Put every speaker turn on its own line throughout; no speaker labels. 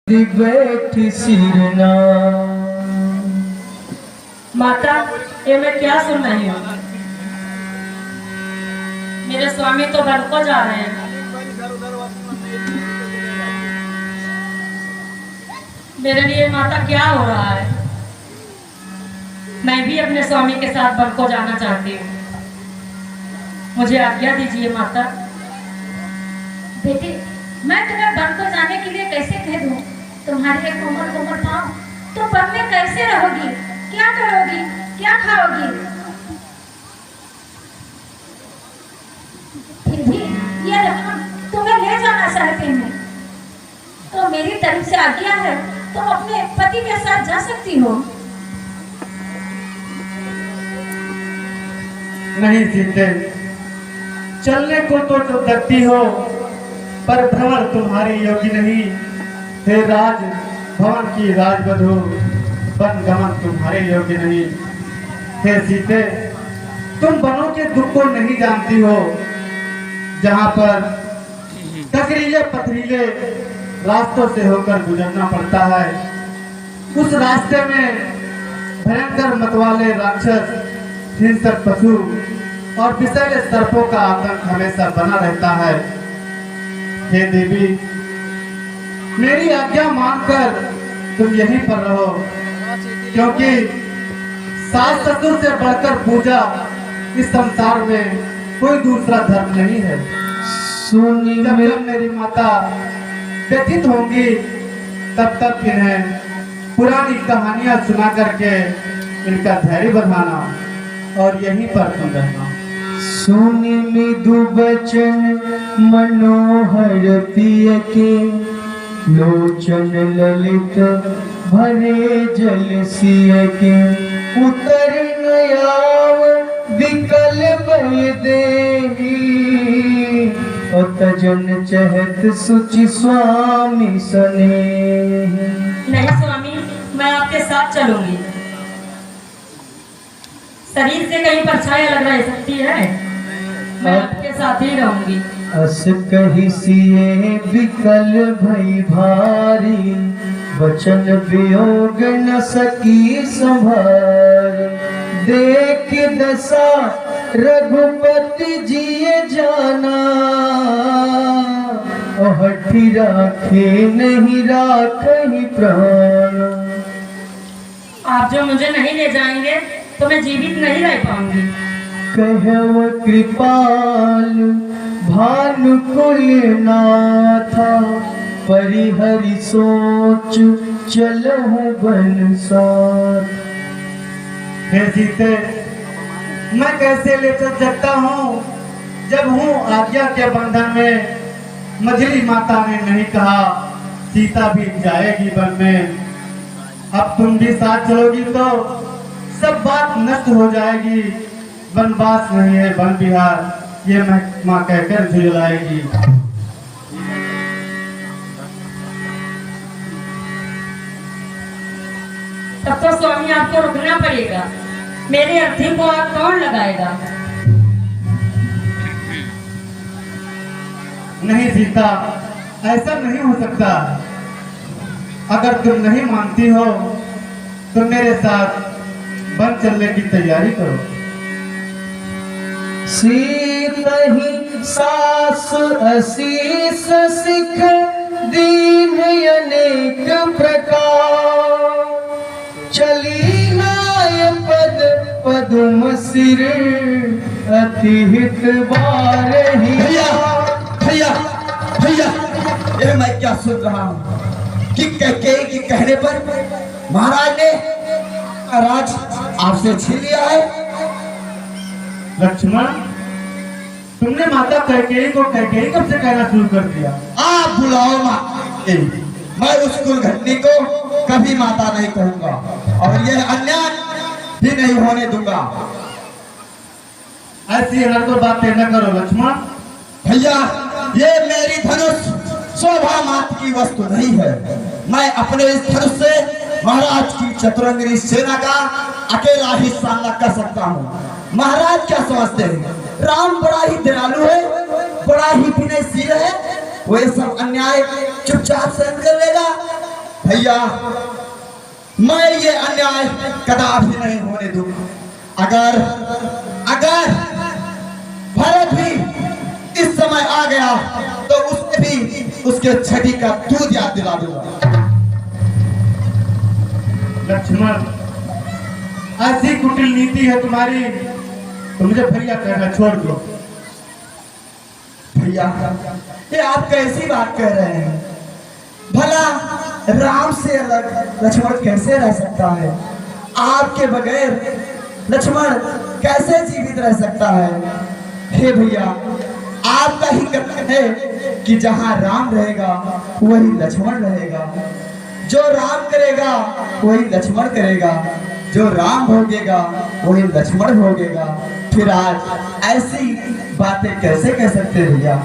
बैठी सिरना।
माता, ये मैं क्या सुन रही हूँ? मेरे स्वामी तो घर को जा रहे हैं। मेरे लिए माता क्या हो रहा है? मैं भी अपने स्वामी के साथ वन को जाना चाहती हूँ। मुझे आज्ञा दीजिए माता।
बेटी, मैं तुम्हें वन को जाने के लिए कैसे कह दूँ? तुम्हारे कोमल कोमल पाँव, तुम वन में कैसे रहोगी? क्या करोगी? क्या खाओगी? फिर भी ये हम तुम्हें ले जाना चाहते हैं, तो मेरी तरफ से आज्ञा है, तुम अपने पति के साथ जा सकती हो।
नहीं सीते, चलने को तो डरती हो, पर भ्रमण तुम्हारी योग्य नहीं। हे राज भवन की राजवधू, वन गमन तुम्हारे योग्य नहीं। हे सीते, तुम वनों के दुख को नहीं जानती हो, जहाँ पर टकरीले पथरीले रास्तों से होकर गुजरना पड़ता है। उस रास्ते में भयंकर मतवाले राक्षस, हिंसक पशु और विषैले सर्पों का आतंक हमेशा बना रहता है। हे देवी, मेरी आज्ञा मानकर तुम यहीं पर रहो, क्योंकि सास ससुर से बढ़कर पूजा इस संसार में कोई दूसरा धर्म नहीं है। जब मेरी माता व्यथित होंगी, तब तक इन्हें पुरानी कहानियां सुना करके इनका धैर्य बढ़ाना और यहीं पर तुम रहना।
सुनि मृदु बचन मनोहर पिय के, लोचन ललित भरे जल सिय के। उतर नयाव विकल बल देही, तजन चहत सुचि स्वामी सनेही।
नहीं स्वामी, मैं आपके साथ चलूंगी। शरीर से कहीं परछाई लग रह सकती है, मैं आपके साथ ही रहूंगी।
अस कहि सिए विकल भई भारी, वचन वियोग न सकी संभार। देख दशा रघुपति जिए जाना, हठी राखे नहीं राखहि प्राण।
आप जो मुझे नहीं ले जाएंगे तो मैं जीवित नहीं रह पाऊंगी।
कहव कृपाल भानुकुल नाथा, परिहरि सोच चलहु बन साथ।
हे सीते, मैं कैसे ले चल सकता हूँ, जब हूँ आज्ञा के बंधन में। मझली माता ने नहीं कहा सीता भी जाएगी वन में। अब तुम भी साथ चलोगी तो सब बात नष्ट हो जाएगी। वनवास नहीं है वन विहार, ये माँ कहकर झुलाएगी।
तब तो स्वामी आपको रुकना पड़ेगा। मेरे अर्थी को आप कौन लगाएगा?
नहीं सीता, ऐसा नहीं हो सकता। अगर तुम नहीं मानती हो तो मेरे साथ वन चलने की तैयारी करो।
सीतहि सास असीस सिख, दीन अनेक प्रकार। चली नाय पद पदुम सिर, अति हित बारहि।
भैया भैया, ये मैं क्या सुन रहा हूँ कि कैकेयी के कहने पर महाराज ने राज आपसे छीन लिया है।
लक्ष्मण, तुमने माता कैकेयी को कैकेयी कब से कहना शुरू कर दिया?
आप बुलाओ माँ, मैं उस कुलघटनी को कभी माता नहीं कहूंगा और यह अन्याय भी नहीं होने दूंगा।
ऐसी हर बातें न करो लक्ष्मण।
भैया, ये मेरी धनुष शोभा मात्र की वस्तु नहीं है। मैं अपने इस धनुष से महाराज की चतुरंगी सेना का अकेला ही सामना कर सकता हूँ। महाराज क्या समझते हैं? राम बड़ा ही दयालु है, बड़ा ही विनयशील है। वो ये सब अन्याय चुपचाप सहन कर लेगा भैया मैं ये अन्याय कदापि नहीं होने दूंगा। अगर अगर भरत भी इस समय आ गया तो उससे भी उसके छठी का दूध याद दिला दूंगा।
लक्ष्मण, ऐसी कुटिल नीति है तुम्हारी तो मुझे भैया कहना छोड़ दो।
भैया ये आप कैसी बात कह रहे हैं? भला राम से अलग लक्ष्मण कैसे रह सकता है? आपके बगैर लक्ष्मण कैसे जीवित रह सकता है? हे भैया, आपका ही कर्तव्य है कि जहां राम रहेगा वही लक्ष्मण रहेगा। जो राम करेगा वही लक्ष्मण करेगा, जो राम भोगेगा वही लक्ष्मण भोगेगा। फिर आज ऐसी बातें कैसे कह सकते भैया?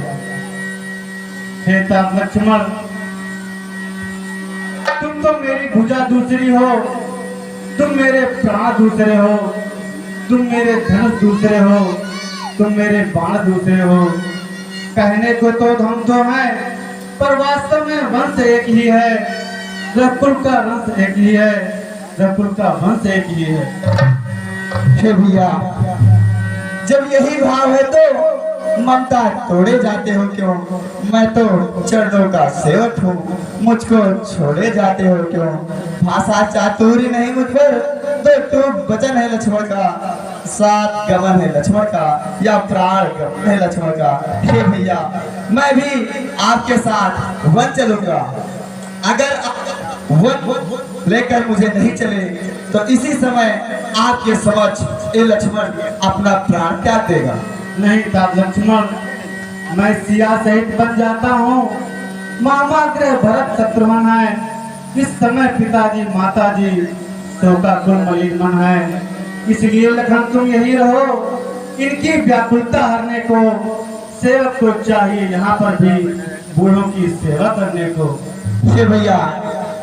हे तब लक्ष्मण, तुम तो मेरी भुजा दूसरी हो, तुम मेरे प्राण दूसरे हो, तुम मेरे धनुष दूसरे हो, तुम मेरे बाण दूसरे हो। कहने को तो हम तो हैं, पर वास्तव में वंश एक ही है। रघुकुल का वंश एक ही है, रघुकुल का वंश एक ही है।
हे भैया, जब यही भाव है तो ममता तोड़े जाते हो क्यों? मैं तो चरणों का सेवक हूँ, मुझको छोड़े जाते हो क्यों? भाषा चातुर्य नहीं मुझ पर, तो टूक वचन है लक्ष्मण का, सात गमन है लक्ष्मण का, या प्राण गमन है लक्ष्मण का। हे भैया, मैं भी आपके साथ वन चलूंगा। अगर वन लेकर मुझे नहीं चले तो इसी समय आपके समक्ष ये लक्ष्मण अपना प्राण त्याग देगा।
नहीं तब लक्ष्मण, मैं सिया सहित बन जाता हूँ। मामा गृह भरत शत्रुघ्न है, इस समय पिताजी माताजी शोकाकुल मलिन मन है। इसलिए लखन तुम यही रहो, इनकी व्याकुलता हरने को सेवक को चाहिए यहाँ पर भी बूढ़ों की सेवा करने को।
हे भैया,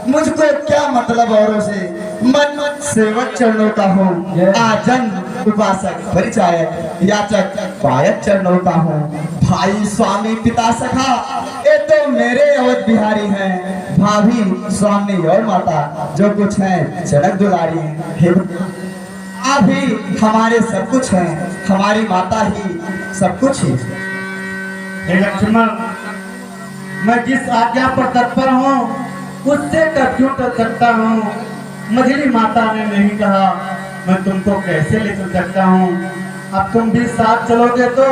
मुझको क्या मतलब औरों से? मन सेवक चरणों का हूँ, आजन उपासक परिचायक याचक पायक चरणों का हूँ। भाई स्वामी पिता सखा ये तो मेरे अवध बिहारी हैं। भाभी स्वामी और माता जो कुछ है जनक दुलारी है। आप भी हमारे सब कुछ हैं, हमारी माता ही सब कुछ ही।
हे लक्ष्मण, मैं जिस आज्ञा पर तत्पर हूँ उससे क्यों कर सकता हूँ? मझली माता ने नहीं कहा, मैं तुमको कैसे ले चल सकता हूँ? अब तुम भी साथ चलोगे तो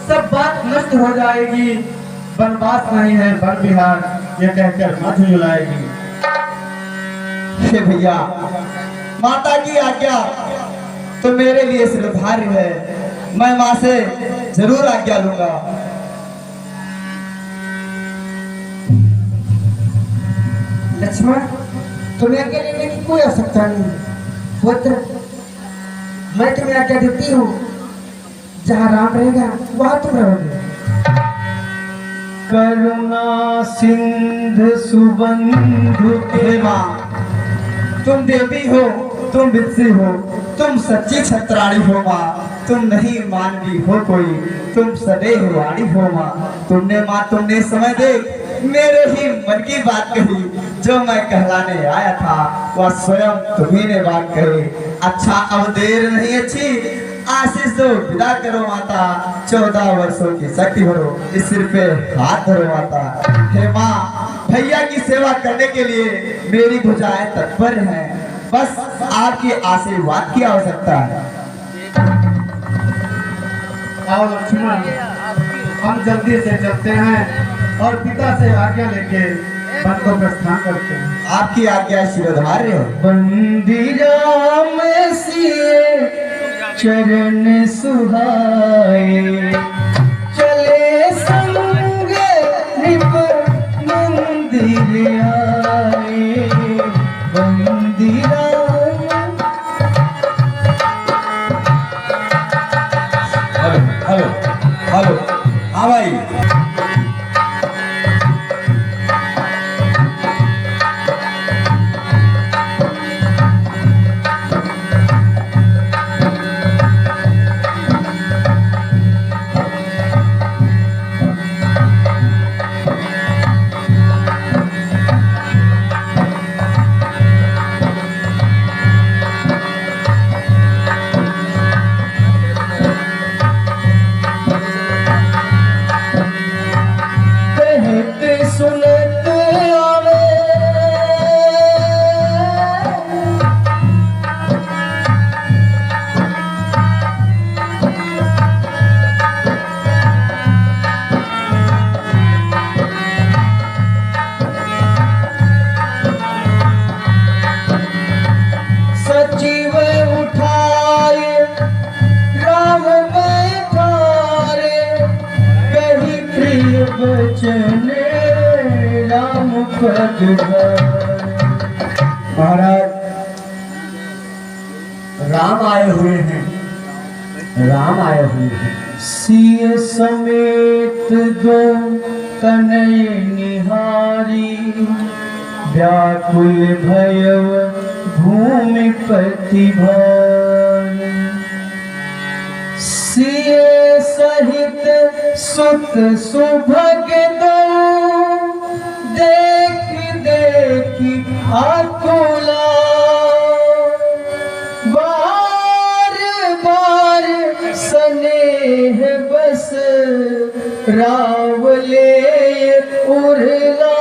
सब बात नष्ट हो जाएगी। वनवास नहीं है वन विहार, ये कहकर मत झुलाएगी।
हे भैया, माता की आज्ञा तो मेरे लिए सिरधार्य है, मैं माँ से जरूर आज्ञा लूंगा।
लक्ष्मण, तुम्हें अकेले लेने की कोई आवश्यकता नहीं। पुत्र, मैं तुम्हें आज्ञा देती हूँ, जहाँ राम रहेगा वहाँ तुम रहोगे। करुणा सिंधु सुबंधु
हे माँ, तुम देवी हो, तुम विद्सी हो, तुम सच्ची छत्राणी हो माँ। तुम नहीं मानवी हो कोई, तुम सदैव वाणी हो माँ। तुमने माँ तुमने समय दे मेरे ही मन की बात कही, जो मैं कहलाने आया था वह स्वयं तुम्ही ने बात कही। अच्छा अब देर नहीं अच्छी, आशीष दो विदा करो माता। 14 वर्षों की शक्ति भरो, इस सिर पे हाथ धरो माता। हे माँ, भैया की सेवा करने के लिए मेरी भुजाएं तत्पर हैं, बस आपकी आशीर्वाद की आवश्यकता है।
आओ लक्ष्मण, हम जल्दी से चलते हैं और पिता से आज्ञा लेके वन को प्रस्थान करते हैं।
आपकी आज्ञा शिरोधार्य हो।
बंदी राम सिए चरण सुहाए, चले संग निप मंदिर आए। बंदी राम।
हेलो हेलो, हाँ भाई।
चले राम पद महाराज राम आए हुए हैं, राम आए हुए हैं। सिय समेत दो तनय निहारी, व्याकुल भयव भूमि प्रतिभारी। सिय सहित सुत सुभग दो, देख देख आकुला। बार बार स्नेह बस रावले उड़ला।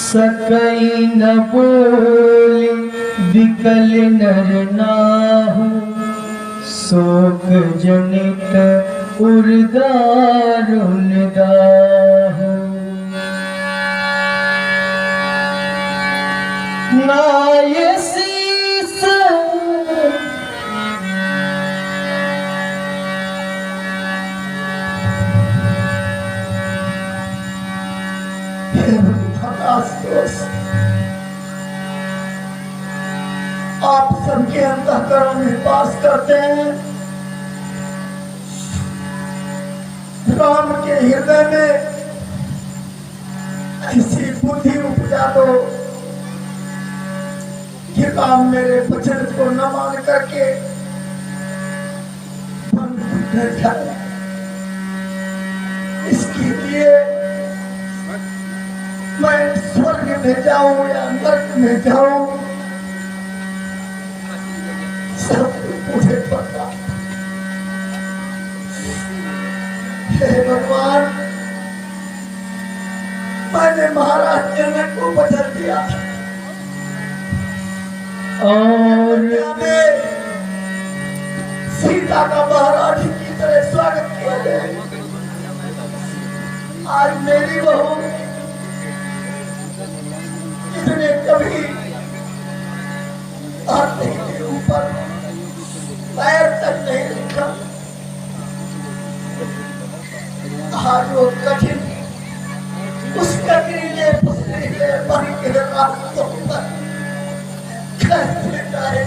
सकई न बोले विकल नर नाहु, शोक जनित उर्दारुन दाहु। नाय शीस
आप सबके अंतःकरण में वास करते हैं। राम के हृदय में ऐसी बुद्धि उपजा दो कि राम मेरे वचन को न मान करके वन में जाए। इसके लिए मैं स्वर्ग में जाऊं या नरक में जाऊं, सब मुझे पता। हे भगवान, मैंने महाराज जनक को बदल दिया और सीता का महाराज की तरह स्वागत किया जाए। आज मेरी बहू इसने कभी हाथी के ऊपर पैर तक नहीं रखा। आज वो कठिन उस कठिन पसरीले बन के रास्तों पर कैसे जाए।